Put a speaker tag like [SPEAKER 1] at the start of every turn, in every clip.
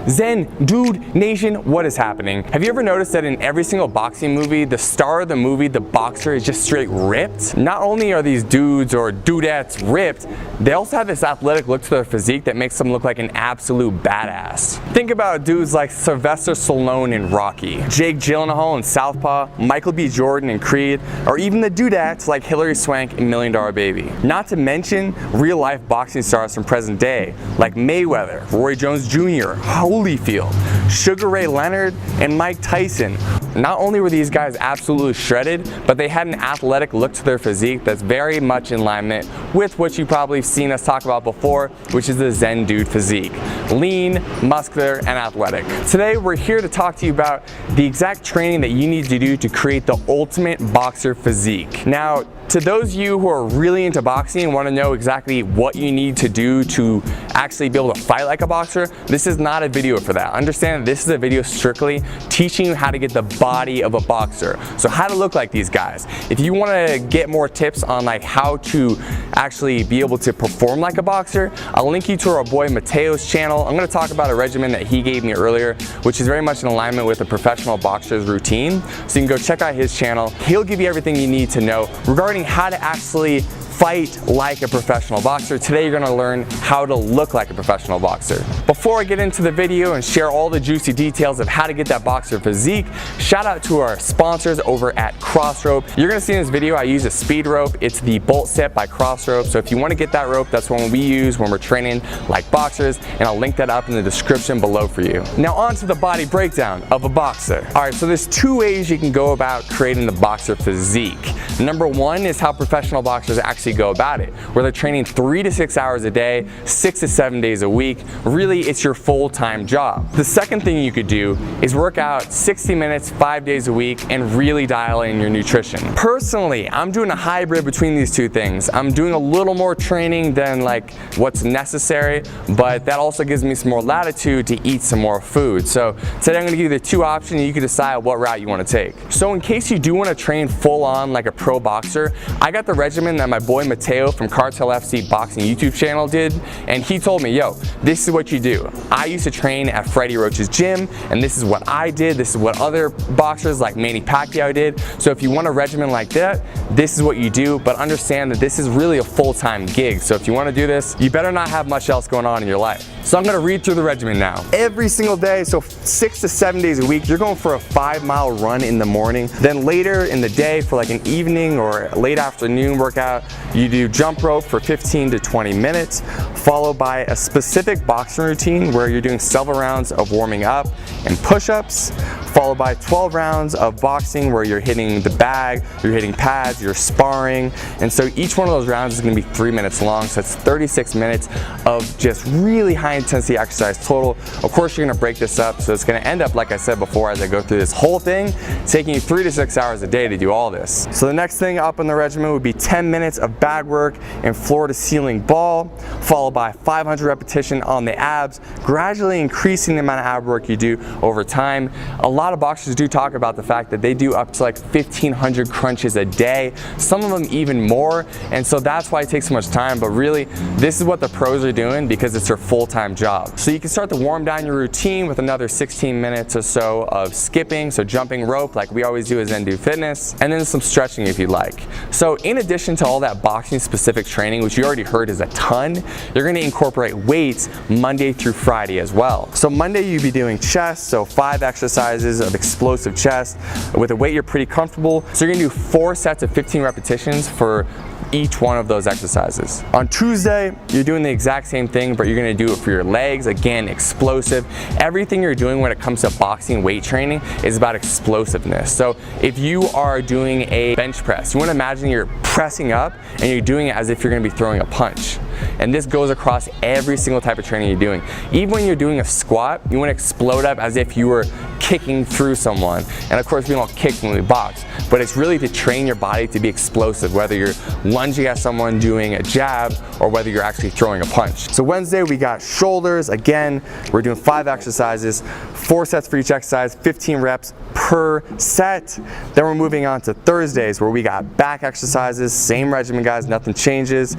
[SPEAKER 1] Zen Dude Nation, what is happening? Have you ever noticed that in every single boxing movie, the star of the movie, the boxer, is just straight ripped? Not only are these dudes or dudettes ripped, they also have this athletic look to their physique that makes them look like an absolute badass. Think about dudes like Sylvester Stallone in Rocky, Jake Gyllenhaal in Southpaw, Michael B. Jordan in Creed, or even the dudettes like Hilary Swank in $1 Million Baby. Not to mention real-life boxing stars from present day like Mayweather, Roy Jones Jr., Holyfield, Sugar Ray Leonard, and Mike Tyson. Not only were these guys absolutely shredded, but they had an athletic look to their physique that's very much in alignment with what you've probably seen us talk about before, which is the Zen Dude physique. Lean, muscular, and athletic. Today we're here to talk to you about the exact training that you need to do to create the ultimate boxer physique. Now, to those of you who are really into boxing and want to know exactly what you need to do to actually be able to fight like a boxer, this is not a video for that. Understand that this is a video strictly teaching you how to get the body of a boxer. So how to look like these guys. If you want to get more tips on like how to actually be able to perform like a boxer, I'll link you to our boy Mateo's channel. I'm going to talk about a regimen that he gave me earlier, which is very much in alignment with a professional boxer's routine. So you can go check out his channel. He'll give you everything you need to know regarding how to actually fight like a professional boxer. Today you're gonna learn how to look like a professional boxer. Before I get into the video and share all the juicy details of how to get that boxer physique, shout out to our sponsors over at Crossrope. You're gonna see in this video I use a speed rope. It's the Bolt Set by Crossrope. So if you wanna get that rope, that's one we use when we're training like boxers, and I'll link that up in the description below for you. Now on to the body breakdown of a boxer. All right, so there's two ways you can go about creating the boxer physique. Number one is how professional boxers actually go about it, where they're training 3 to 6 hours a day, 6 to 7 days a week. Really, it's your full-time job. The second thing you could do is work out 60 minutes, 5 days a week, and really dial in your nutrition. Personally, I'm doing a hybrid between these two things. I'm doing a little more training than like what's necessary, but that also gives me some more latitude to eat some more food. So today I'm gonna give you the two options and you can decide what route you wanna take. So in case you do wanna train full on like a pro boxer, I got the regimen that my boy Mateo from Cartel FC Boxing YouTube channel did, and he told me, yo, this is what you do. I used to train at Freddie Roach's gym, and this is what I did. This is what other boxers like Manny Pacquiao did. So if you want a regimen like that, this is what you do, but understand that this is really a full-time gig. So if you wanna do this, you better not have much else going on in your life. So I'm gonna read through the regimen now. Every single day, so 6 to 7 days a week, you're going for a 5-mile run in the morning. Then later in the day for like an evening or late afternoon workout, you do jump rope for 15 to 20 minutes, followed by a specific boxing routine where you're doing several rounds of warming up and push-ups, followed by 12 rounds of boxing where you're hitting the bag, you're hitting pads, you're sparring. And so each one of those rounds is gonna be 3 minutes long, so it's 36 minutes of just really high intensity exercise total. Of course, you're gonna break this up, so it's gonna end up, like I said before, as I go through this whole thing, taking you 3 to 6 hours a day to do all this. So the next thing up in the regimen would be 10 minutes of bag work and floor to ceiling ball, followed by 500 repetition on the abs, gradually increasing the amount of ab work you do over time. A lot of boxers do talk about the fact that they do up to like 1,500 crunches a day, some of them even more, and so that's why it takes so much time. But really, this is what the pros are doing because it's their full-time job. So you can start to warm down your routine with another 16 minutes or so of skipping, so jumping rope like we always do at Zen Dude Fitness, and then some stretching if you like. So in addition to all that boxing specific training, which you already heard is a ton, you're gonna incorporate weights Monday through Friday as well. So Monday you'll be doing chest, so 5 exercises of explosive chest with a weight you're pretty comfortable. So you're gonna do 4 sets of 15 repetitions for each one of those exercises. On Tuesday, you're doing the exact same thing, but you're gonna do it for your legs. Again, explosive. Everything you're doing when it comes to boxing weight training is about explosiveness. So if you are doing a bench press, you wanna imagine you're pressing up and you're doing it as if you're gonna be throwing a punch. And this goes across every single type of training you're doing. Even when you're doing a squat, you wanna explode up as if you were kicking through someone. And of course, we don't kick when we box, but it's really to train your body to be explosive, whether you're lunging at someone doing a jab or whether you're actually throwing a punch. So Wednesday, we got shoulders. Again, we're doing 5 exercises, 4 sets for each exercise, 15 reps per set. Then we're moving on to Thursdays, where we got back exercises, same regimen guys, nothing changes.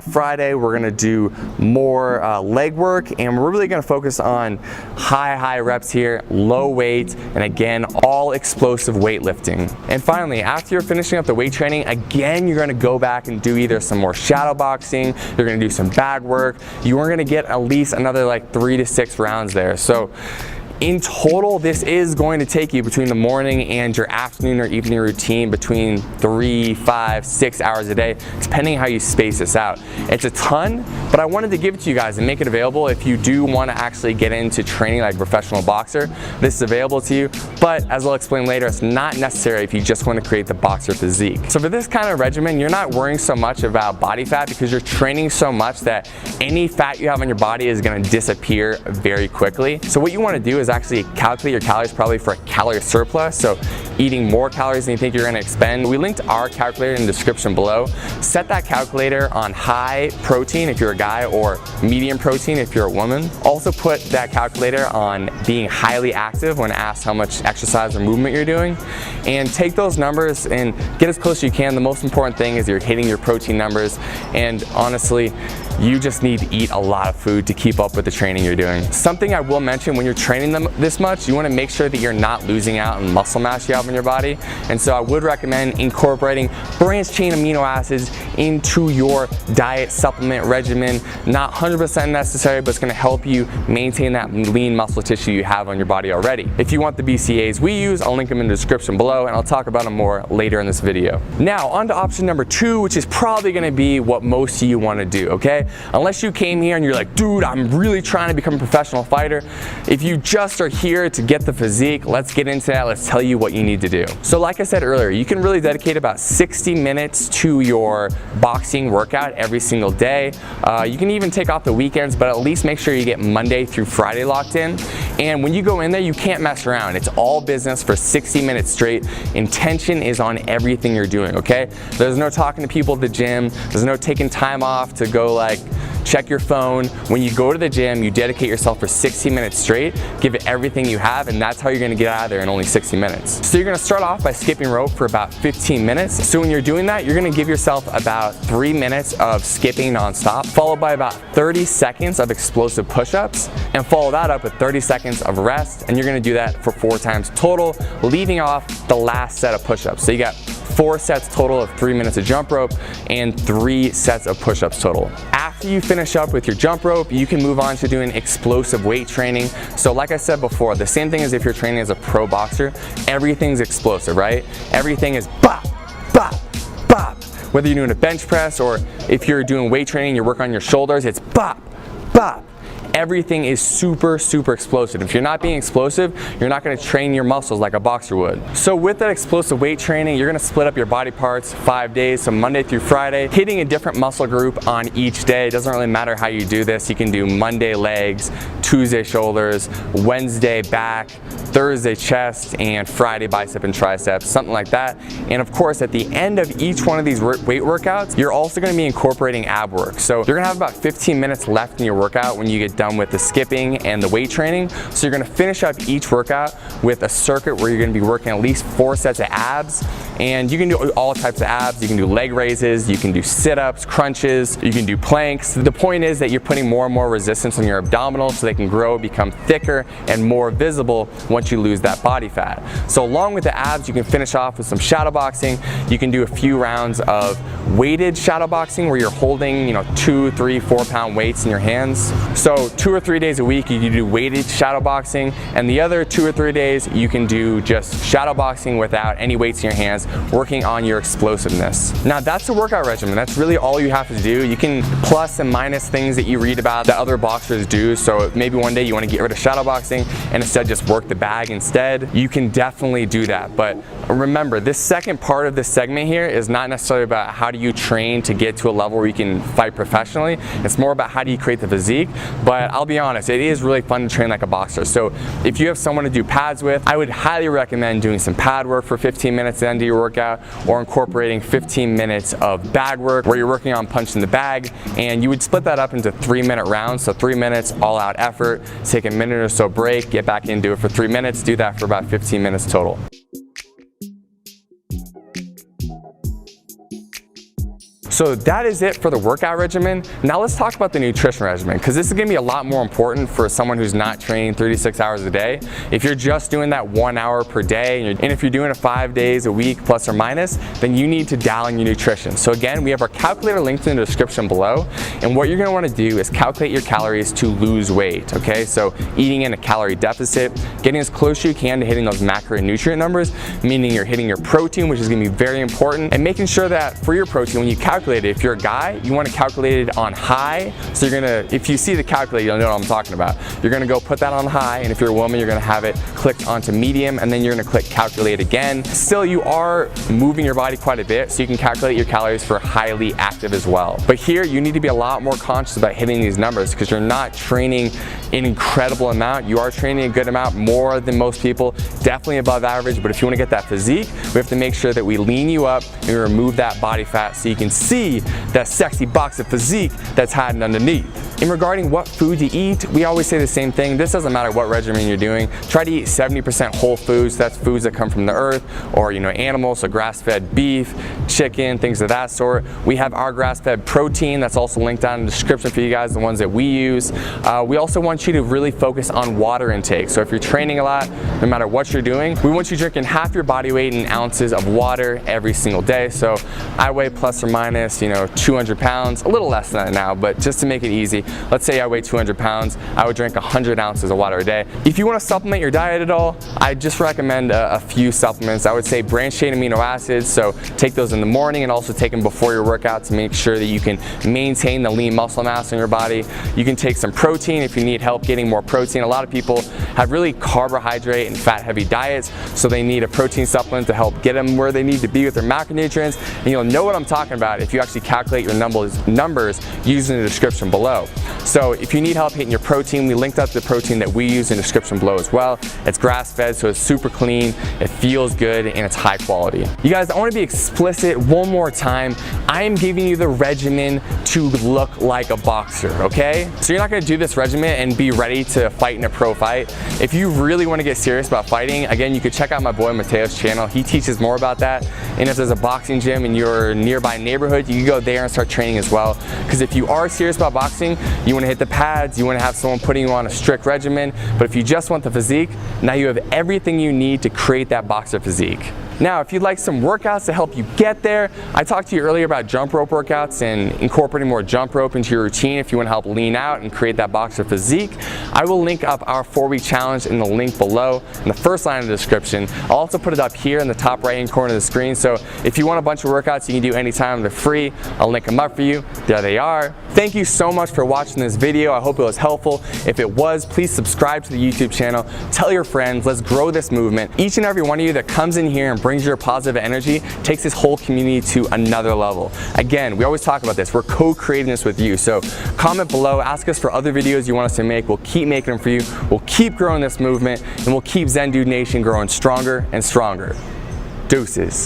[SPEAKER 1] Friday we're gonna do more leg work, and we're really gonna focus on high reps here, low weight, and again, all explosive weightlifting. And finally, after you're finishing up the weight training, again, you're gonna go back and do either some more shadow boxing, you're gonna do some bag work, you are gonna get at least another like 3 to 6 rounds there. So in total, this is going to take you between the morning and your afternoon or evening routine between 3, 5, 6 hours a day, depending how you space this out. It's a ton, but I wanted to give it to you guys and make it available if you do want to actually get into training like a professional boxer. This is available to you, but as I'll explain later, it's not necessary if you just want to create the boxer physique. So for this kind of regimen, you're not worrying so much about body fat because you're training so much that any fat you have on your body is going to disappear very quickly. So what you want to do is actually calculate your calories probably for a calorie surplus, so eating more calories than you think you're going to expend. We linked our calculator in the description below. Set that calculator on high protein if you're a guy or medium protein if you're a woman. Also put that calculator on being highly active when asked how much exercise or movement you're doing, and take those numbers and get as close as you can. The most important thing is you're hitting your protein numbers, and honestly, you just need to eat a lot of food to keep up with the training you're doing. Something I will mention, when you're training them this much, you want to make sure that you're not losing out on muscle mass you have in your body. And so I would recommend incorporating branched chain amino acids into your diet supplement regimen. Not 100% necessary, but it's going to help you maintain that lean muscle tissue you have on your body already. If you want the BCAAs we use, I'll link them in the description below, and I'll talk about them more later in this video. Now on to option number 2, which is probably going to be what most of you want to do, okay? Unless you came here and you're like, dude, I'm really trying to become a professional fighter. If you just are here to get the physique, let's get into that. Let's tell you what you need to do. So like I said earlier, you can really dedicate about 60 minutes to your boxing workout every single day. You can even take off the weekends, but at least make sure you get Monday through Friday locked in. And when you go in there, you can't mess around. It's all business for 60 minutes straight. Intention is on everything you're doing, okay? There's no talking to people at the gym. There's no taking time off to go like check your phone. When you go to the gym, you dedicate yourself for 60 minutes straight, give it everything you have, and that's how you're gonna get out of there in only 60 minutes. So you're gonna start off by skipping rope for about 15 minutes. So when you're doing that, you're gonna give yourself about 3 minutes of skipping nonstop, followed by about 30 seconds of explosive push-ups, and follow that up with 30 seconds of rest, and you're gonna do that for 4 times total, leaving off the last set of push-ups. So you got 4 sets total of 3 minutes of jump rope and 3 sets of push-ups total. After you finish up with your jump rope, you can move on to doing explosive weight training. So like I said before, the same thing as if you're training as a pro boxer, everything's explosive, right? Everything is bop, bop, bop. Whether you're doing a bench press or if you're doing weight training, you're working on your shoulders, it's bop, bop. Everything is super explosive. If you're not being explosive, you're not going to train your muscles like a boxer would. So with that explosive weight training, you're going to split up your body parts 5 days, so Monday through Friday, hitting a different muscle group on each day. It doesn't really matter how you do this. You can do Monday legs, Tuesday shoulders, Wednesday back, Thursday chest, and Friday bicep and triceps, something like that. And of course, at the end of each one of these weight workouts, you're also going to be incorporating ab work. So you're going to have about 15 minutes left in your workout when you get done with the skipping and the weight training. So you're going to finish up each workout with a circuit where you're going to be working at least 4 sets of abs, and you can do all types of abs. You can do leg raises, you can do sit-ups, crunches, you can do planks. The point is that you're putting more and more resistance on your abdominals so they can grow, become thicker and more visible once you lose that body fat. So along with the abs, you can finish off with some shadow boxing. You can do a few rounds of weighted shadow boxing where you're holding 2, 3, 4 pound weights in your hands. So 2 or 3 days a week you can do weighted shadow boxing, and the other 2 or 3 days you can do just shadow boxing without any weights in your hands, working on your explosiveness. Now that's a workout regimen. That's really all you have to do. You can plus and minus things that you read about that other boxers do. So maybe one day you want to get rid of shadow boxing and instead just work the bag instead. You can definitely do that. But remember, this second part of this segment here is not necessarily about how do you train to get to a level where you can fight professionally. It's more about how do you create the physique. But I'll be honest, it is really fun to train like a boxer. So if you have someone to do pads with, I would highly recommend doing some pad work for 15 minutes at the end of your workout, or incorporating 15 minutes of bag work where you're working on punching the bag, and you would split that up into 3-minute rounds. So 3 minutes all out effort, take a minute or so break, get back in, do it for 3 minutes, do that for about 15 minutes total. So that is it for the workout regimen. Now let's talk about the nutrition regimen, because this is gonna be a lot more important for someone who's not training 36 hours a day. If you're just doing that 1 hour per day, and if you're doing it 5 days a week plus or minus, then you need to dial in your nutrition. So again, we have our calculator linked in the description below, and what you're gonna wanna do is calculate your calories to lose weight, okay? So eating in a calorie deficit, getting as close as you can to hitting those macro and nutrient numbers, meaning you're hitting your protein, which is gonna be very important, and making sure that for your protein, when you calculate, if you're a guy, you want to calculate it on high. So you're gonna, if you see the calculator, you'll know what I'm talking about. You're gonna go put that on high, and if you're a woman, you're gonna have it clicked onto medium, and then you're gonna click calculate again. Still, you are moving your body quite a bit, so you can calculate your calories for highly active as well. But here, you need to be a lot more conscious about hitting these numbers, because you're not training an incredible amount. You are training a good amount, more than most people, definitely above average. But if you want to get that physique, we have to make sure that we lean you up and we remove that body fat so you can see that sexy box of physique that's hiding underneath. In regarding what food to eat, we always say the same thing. This doesn't matter what regimen you're doing. Try to eat 70% whole foods. That's foods that come from the earth, or animals, so grass-fed beef, chicken, things of that sort. We have our grass-fed protein that's also linked down in the description for you guys, the ones that we use. We also want you to really focus on water intake. So if you're training a lot, no matter what you're doing, we want you drinking half your body weight in ounces of water every single day. So I weigh plus or minus 200 pounds, a little less than that now, but just to make it easy, let's say I weigh 200 pounds, I would drink 100 ounces of water a day. If you want to supplement your diet at all, I just recommend a few supplements. I would say branched chain amino acids, so take those in the morning and also take them before your workout to make sure that you can maintain the lean muscle mass in your body. You can take some protein if you need help getting more protein. A lot of people have really carbohydrate and fat heavy diets, so they need a protein supplement to help get them where they need to be with their macronutrients, and you'll know what I'm talking about if you actually calculate your numbers using the description below. So if you need help hitting your protein, we linked up the protein that we use in the description below as well. It's grass-fed, so it's super clean, it feels good, and it's high quality. You guys, I want to be explicit one more time. I am giving you the regimen to look like a boxer, okay? So you're not going to do this regimen and be ready to fight in a pro fight. If you really want to get serious about fighting, again, you could check out my boy Mateo's channel. He teaches more about that. And if there's a boxing gym in your nearby neighborhood, you can go there and start training as well. Because if you are serious about boxing, you want to hit the pads, you want to have someone putting you on a strict regimen. But if you just want the physique, now you have everything you need to create that boxer physique. Now, if you'd like some workouts to help you get there, I talked to you earlier about jump rope workouts and incorporating more jump rope into your routine if you want to help lean out and create that boxer physique. I will link up our 4-week challenge in the link below in the first line of the description. I'll also put it up here in the top right-hand corner of the screen, so if you want a bunch of workouts you can do anytime, they're free. I'll link them up for you. There they are. Thank you so much for watching this video. I hope it was helpful. If it was, please subscribe to the YouTube channel. Tell your friends. Let's grow this movement. Each and every one of you that comes in here and brings your positive energy takes this whole community to another level. Again, we always talk about this. We're co-creating this with you. So comment below, ask us for other videos you want us to make. We'll keep making them for you. We'll keep growing this movement, and we'll keep Zen Dude Nation growing stronger and stronger. Deuces.